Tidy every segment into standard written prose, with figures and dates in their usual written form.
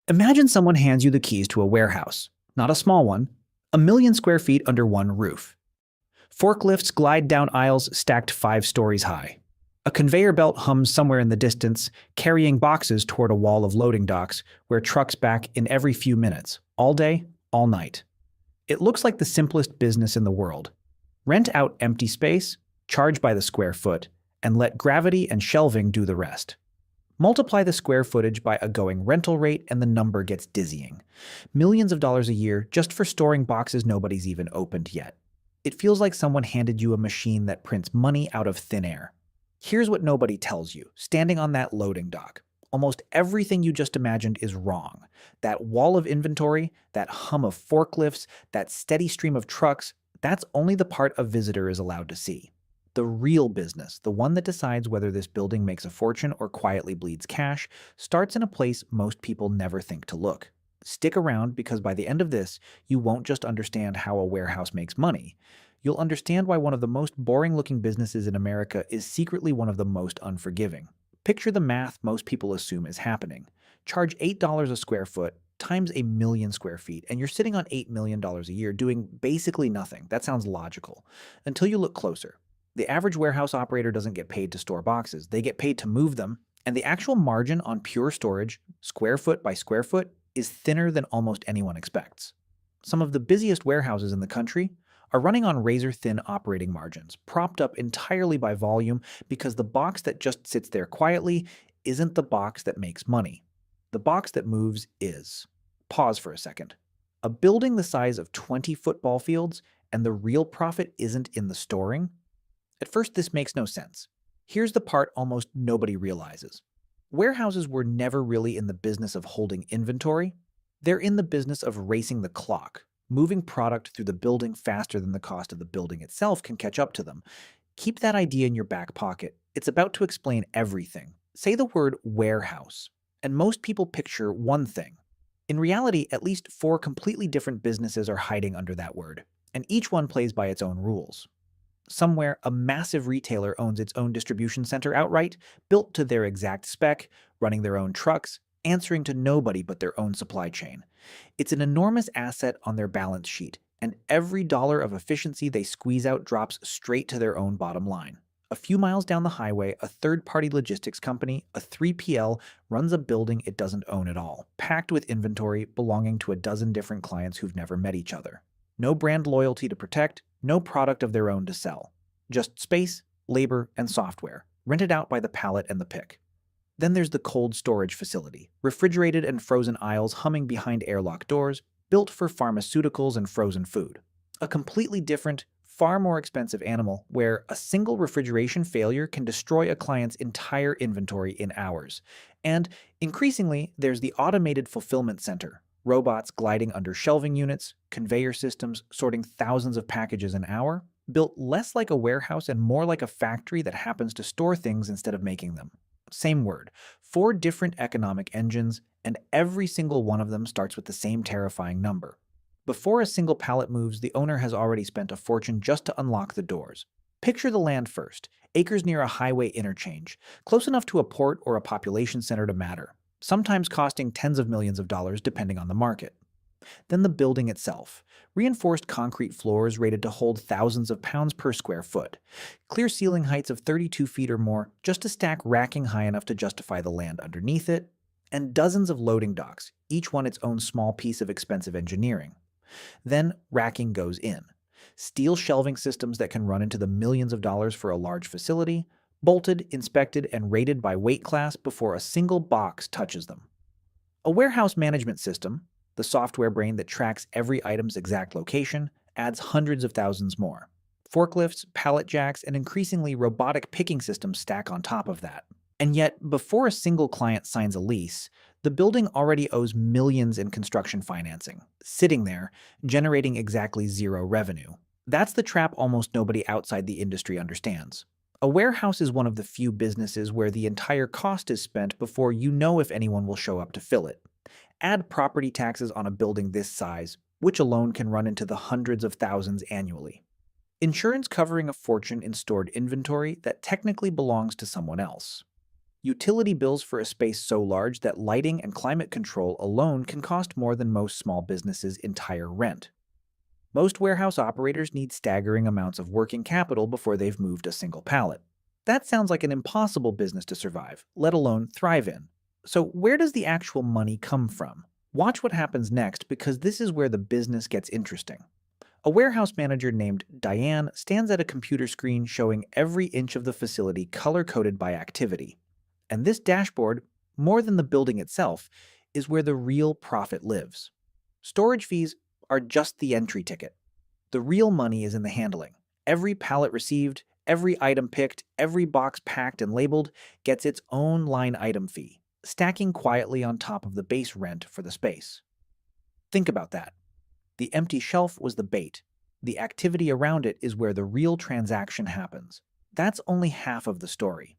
Imagine someone hands you the keys to a warehouse, not a small one, 1 million square feet under one roof. Forklifts glide down aisles stacked 5 stories high. A conveyor belt hums somewhere in the distance, carrying boxes toward a wall of loading docks where trucks back in every few minutes, all day, all night. It looks like the simplest business in the world. Rent out empty space, charge by the square foot, and let gravity and shelving do the rest. Multiply the square footage by a going rental rate and the number gets dizzying. Millions of dollars a year just for storing boxes nobody's even opened yet. It feels like someone handed you a machine that prints money out of thin air. Here's what nobody tells you, standing on that loading dock. Almost everything you just imagined is wrong. That wall of inventory, that hum of forklifts, that steady stream of trucks, that's only the part a visitor is allowed to see. The real business, the one that decides whether this building makes a fortune or quietly bleeds cash, starts in a place most people never think to look. Stick around because by the end of this, you won't just understand how a warehouse makes money. You'll understand why one of the most boring-looking businesses in America is secretly one of the most unforgiving. Picture the math most people assume is happening. Charge $8 a square foot times 1 million square feet, and you're sitting on $8 million a year doing basically nothing. That sounds logical. Until you look closer. The average warehouse operator doesn't get paid to store boxes. They get paid to move them, and the actual margin on pure storage, square foot by square foot, is thinner than almost anyone expects. Some of the busiest warehouses in the country are running on razor-thin operating margins, propped up entirely by volume because the box that just sits there quietly isn't the box that makes money. The box that moves is. Pause for a second. A building the size of 20 football fields and the real profit isn't in the storing? At first, this makes no sense. Here's the part almost nobody realizes. Warehouses were never really in the business of holding inventory. They're in the business of racing the clock, moving product through the building faster than the cost of the building itself can catch up to them. Keep that idea in your back pocket. It's about to explain everything. Say the word warehouse, and most people picture one thing. In reality, at least 4 completely different businesses are hiding under that word, and each one plays by its own rules. Somewhere, a massive retailer owns its own distribution center outright, built to their exact spec, running their own trucks, answering to nobody but their own supply chain. It's an enormous asset on their balance sheet, and every dollar of efficiency they squeeze out drops straight to their own bottom line. A few miles down the highway, a third-party logistics company, a 3PL, runs a building it doesn't own at all, packed with inventory belonging to a dozen different clients who've never met each other. No brand loyalty to protect, no product of their own to sell. Just space, labor, and software, rented out by the pallet and the pick. Then there's the cold storage facility, refrigerated and frozen aisles humming behind airlock doors, built for pharmaceuticals and frozen food. A completely different, far more expensive animal where a single refrigeration failure can destroy a client's entire inventory in hours. And, increasingly, there's the automated fulfillment center, robots gliding under shelving units, conveyor systems sorting thousands of packages an hour, built less like a warehouse and more like a factory that happens to store things instead of making them. Same word, 4 different economic engines, and every single one of them starts with the same terrifying number. Before a single pallet moves, the owner has already spent a fortune just to unlock the doors. Picture the land first, acres near a highway interchange, close enough to a port or a population center to matter, sometimes costing tens of millions of dollars depending on the market. Then the building itself, reinforced concrete floors rated to hold thousands of pounds per square foot, clear ceiling heights of 32 feet or more just to stack racking high enough to justify the land underneath it, and dozens of loading docks, each one its own small piece of expensive engineering. Then racking goes in. Steel shelving systems that can run into the millions of dollars for a large facility, bolted, inspected, and rated by weight class before a single box touches them. A warehouse management system, the software brain that tracks every item's exact location, adds hundreds of thousands more. Forklifts, pallet jacks, and increasingly robotic picking systems stack on top of that. And yet, before a single client signs a lease, the building already owes millions in construction financing, sitting there, generating exactly zero revenue. That's the trap almost nobody outside the industry understands. A warehouse is one of the few businesses where the entire cost is spent before you know if anyone will show up to fill it. Add property taxes on a building this size, which alone can run into the hundreds of thousands annually. Insurance covering a fortune in stored inventory that technically belongs to someone else. Utility bills for a space so large that lighting and climate control alone can cost more than most small businesses' entire rent. Most warehouse operators need staggering amounts of working capital before they've moved a single pallet. That sounds like an impossible business to survive, let alone thrive in. So, where does the actual money come from? Watch what happens next because this is where the business gets interesting. A warehouse manager named Diane stands at a computer screen showing every inch of the facility color coded by activity. And this dashboard, more than the building itself, is where the real profit lives. Storage fees are just the entry ticket. The real money is in the handling. Every pallet received, every item picked, every box packed and labeled gets its own line item fee, stacking quietly on top of the base rent for the space. Think about that. The empty shelf was the bait. The activity around it is where the real transaction happens. That's only half of the story.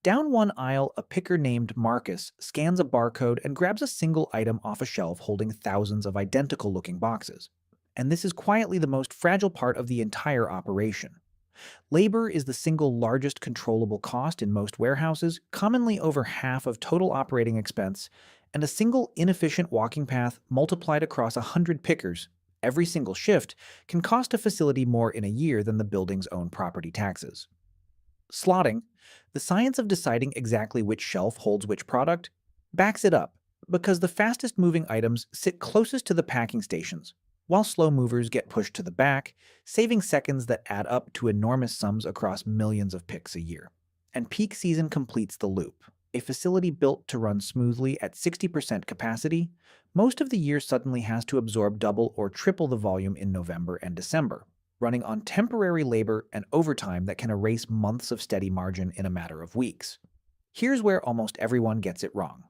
Down one aisle, a picker named Marcus scans a barcode and grabs a single item off a shelf holding thousands of identical-looking boxes. And this is quietly the most fragile part of the entire operation. Labor is the single largest controllable cost in most warehouses, commonly over half of total operating expense, and a single inefficient walking path multiplied across 100 pickers, every single shift, can cost a facility more in a year than the building's own property taxes. Slotting, the science of deciding exactly which shelf holds which product, backs it up because the fastest moving items sit closest to the packing stations, while slow movers get pushed to the back, saving seconds that add up to enormous sums across millions of picks a year. And peak season completes the loop. A facility built to run smoothly at 60% capacity, most of the year suddenly has to absorb double or triple the volume in November and December, running on temporary labor and overtime that can erase months of steady margin in a matter of weeks. Here's where almost everyone gets it wrong.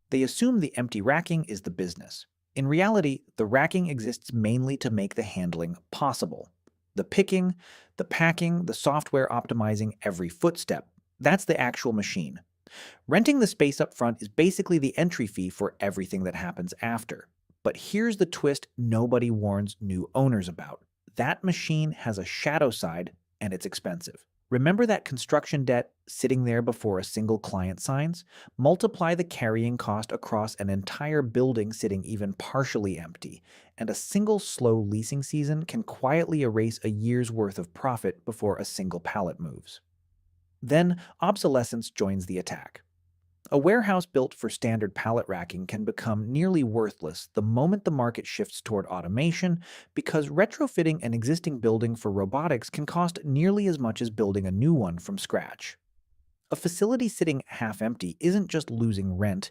They assume the empty racking is the business. In reality, the racking exists mainly to make the handling possible. The picking, the packing, the software optimizing every footstep, that's the actual machine. Renting the space up front is basically the entry fee for everything that happens after. But here's the twist nobody warns new owners about. That machine has a shadow side, and it's expensive. Remember that construction debt sitting there before a single client signs? Multiply the carrying cost across an entire building sitting even partially empty, and a single slow leasing season can quietly erase a year's worth of profit before a single pallet moves. Then, obsolescence joins the attack. A warehouse built for standard pallet racking can become nearly worthless the moment the market shifts toward automation because retrofitting an existing building for robotics can cost nearly as much as building a new one from scratch. A facility sitting half empty isn't just losing rent,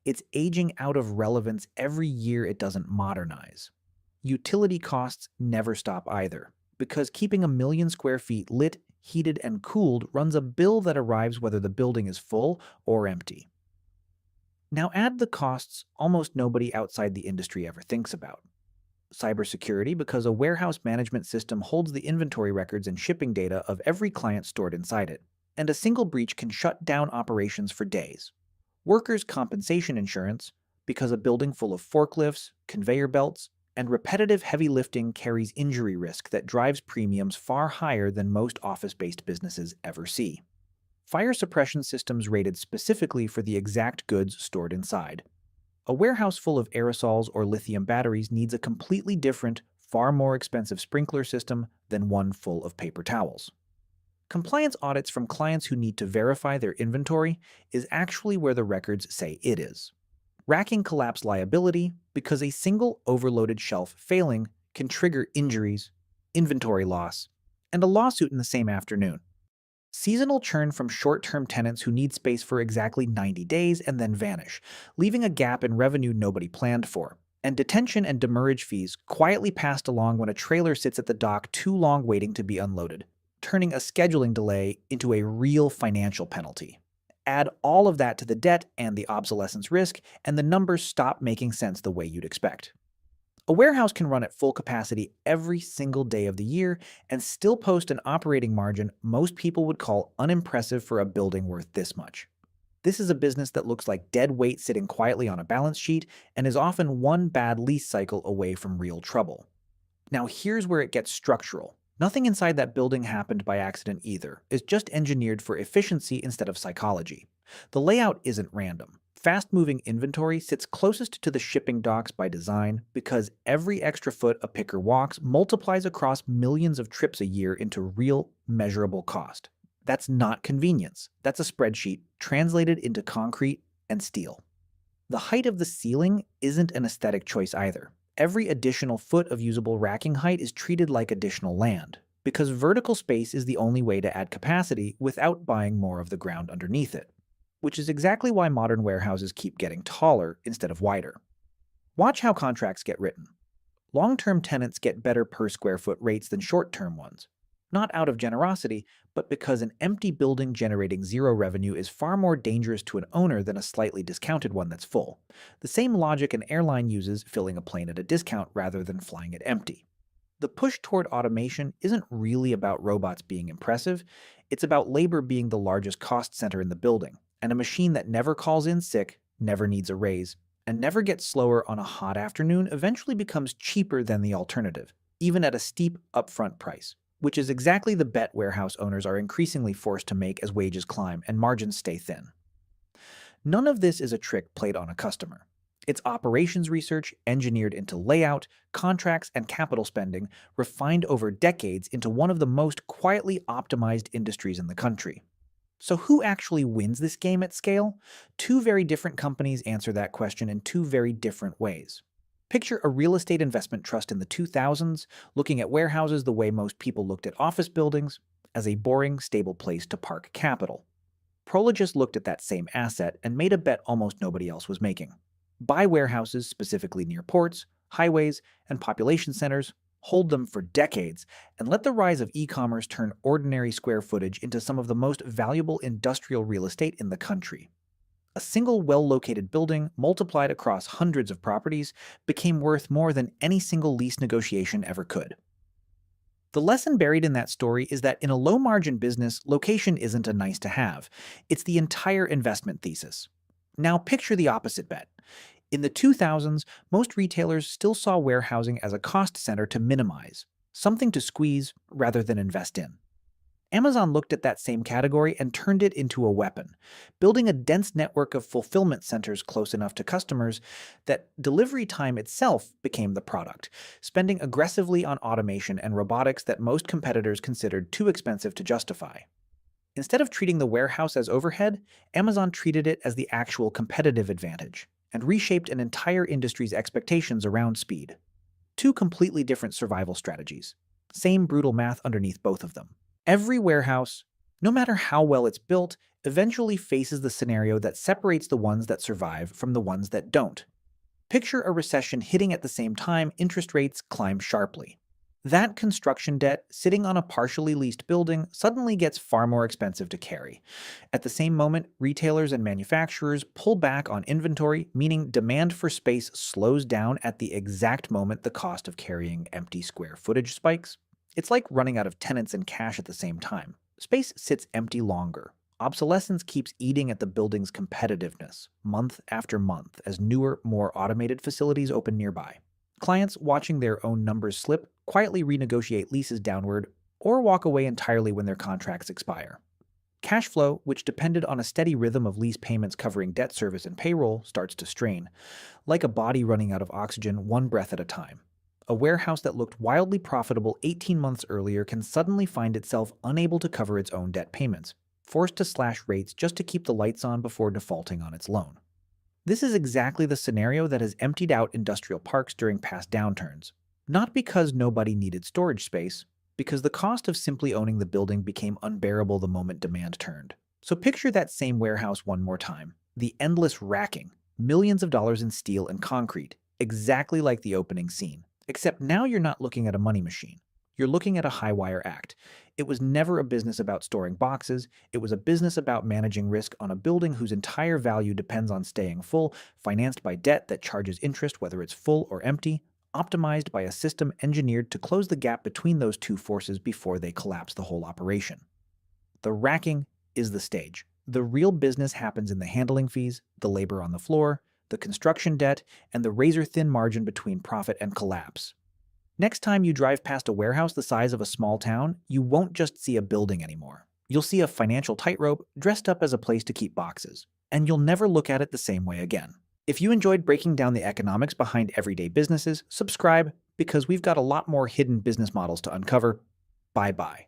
it's aging out of relevance every year it doesn't modernize. Utility costs never stop either, because keeping 1 million square feet lit, heated, and cooled runs a bill that arrives whether the building is full or empty. Now add the costs almost nobody outside the industry ever thinks about. Cybersecurity, because a warehouse management system holds the inventory records and shipping data of every client stored inside it, and a single breach can shut down operations for days. Workers' compensation insurance, because a building full of forklifts, conveyor belts, and repetitive heavy lifting carries injury risk that drives premiums far higher than most office-based businesses ever see. Fire suppression systems rated specifically for the exact goods stored inside. A warehouse full of aerosols or lithium batteries needs a completely different, far more expensive sprinkler system than one full of paper towels. Compliance audits from clients who need to verify their inventory is actually where the records say it is. Racking collapse liability because a single overloaded shelf failing can trigger injuries, inventory loss, and a lawsuit in the same afternoon. Seasonal churn from short-term tenants who need space for exactly 90 days and then vanish, leaving a gap in revenue nobody planned for. And detention and demurrage fees quietly passed along when a trailer sits at the dock too long waiting to be unloaded, turning a scheduling delay into a real financial penalty. Add all of that to the debt and the obsolescence risk, and the numbers stop making sense the way you'd expect. A warehouse can run at full capacity every single day of the year and still post an operating margin most people would call unimpressive for a building worth this much. This is a business that looks like dead weight sitting quietly on a balance sheet and is often one bad lease cycle away from real trouble. Now here's where it gets structural. Nothing inside that building happened by accident either. It's just engineered for efficiency instead of psychology. The layout isn't random. Fast-moving inventory sits closest to the shipping docks by design because every extra foot a picker walks multiplies across millions of trips a year into real, measurable cost. That's not convenience. That's a spreadsheet translated into concrete and steel. The height of the ceiling isn't an aesthetic choice either. Every additional foot of usable racking height is treated like additional land, because vertical space is the only way to add capacity without buying more of the ground underneath it, which is exactly why modern warehouses keep getting taller instead of wider. Watch how contracts get written. Long-term tenants get better per square foot rates than short-term ones. Not out of generosity, but because an empty building generating zero revenue is far more dangerous to an owner than a slightly discounted one that's full. The same logic an airline uses filling a plane at a discount rather than flying it empty. The push toward automation isn't really about robots being impressive, it's about labor being the largest cost center in the building, and a machine that never calls in sick, never needs a raise, and never gets slower on a hot afternoon eventually becomes cheaper than the alternative, even at a steep upfront price, which is exactly the bet warehouse owners are increasingly forced to make as wages climb and margins stay thin. None of this is a trick played on a customer. It's operations research engineered into layout, contracts, and capital spending, refined over decades into one of the most quietly optimized industries in the country. So who actually wins this game at scale? Two very different companies answer that question in two very different ways. Picture a real estate investment trust in the 2000s, looking at warehouses the way most people looked at office buildings, as a boring, stable place to park capital. Prologis looked at that same asset and made a bet almost nobody else was making. Buy warehouses specifically near ports, highways, and population centers, hold them for decades, and let the rise of e-commerce turn ordinary square footage into some of the most valuable industrial real estate in the country. A single well-located building, multiplied across hundreds of properties, became worth more than any single lease negotiation ever could. The lesson buried in that story is that in a low-margin business, location isn't a nice-to-have. It's the entire investment thesis. Now picture the opposite bet. In the 2000s, most retailers still saw warehousing as a cost center to minimize, something to squeeze rather than invest in. Amazon looked at that same category and turned it into a weapon, building a dense network of fulfillment centers close enough to customers that delivery time itself became the product, spending aggressively on automation and robotics that most competitors considered too expensive to justify. Instead of treating the warehouse as overhead, Amazon treated it as the actual competitive advantage, and reshaped an entire industry's expectations around speed. Two completely different survival strategies. Same brutal math underneath both of them. Every warehouse, no matter how well it's built, eventually faces the scenario that separates the ones that survive from the ones that don't. Picture a recession hitting at the same time interest rates climb sharply. That construction debt sitting on a partially leased building suddenly gets far more expensive to carry. At the same moment, retailers and manufacturers pull back on inventory, meaning demand for space slows down at the exact moment the cost of carrying empty square footage spikes. It's like running out of tenants and cash at the same time. Space sits empty longer. Obsolescence keeps eating at the building's competitiveness, month after month, as newer, more automated facilities open nearby. Clients watching their own numbers slip quietly renegotiate leases downward or walk away entirely when their contracts expire. Cash flow, which depended on a steady rhythm of lease payments covering debt service and payroll, starts to strain, like a body running out of oxygen one breath at a time. A warehouse that looked wildly profitable 18 months earlier can suddenly find itself unable to cover its own debt payments, forced to slash rates just to keep the lights on before defaulting on its loan. This is exactly the scenario that has emptied out industrial parks during past downturns. Not because nobody needed storage space, because the cost of simply owning the building became unbearable the moment demand turned. So picture that same warehouse one more time. The endless racking, millions of dollars in steel and concrete, exactly like the opening scene. Except now you're not looking at a money machine. You're looking at a high-wire act. It was never a business about storing boxes. It was a business about managing risk on a building whose entire value depends on staying full, financed by debt that charges interest whether it's full or empty, optimized by a system engineered to close the gap between those two forces before they collapse the whole operation. The racking is the stage. The real business happens in the handling fees, the labor on the floor, the construction debt, and the razor-thin margin between profit and collapse. Next time you drive past a warehouse the size of a small town, you won't just see a building anymore. You'll see a financial tightrope dressed up as a place to keep boxes, and you'll never look at it the same way again. If you enjoyed breaking down the economics behind everyday businesses, subscribe because we've got a lot more hidden business models to uncover. Bye-bye.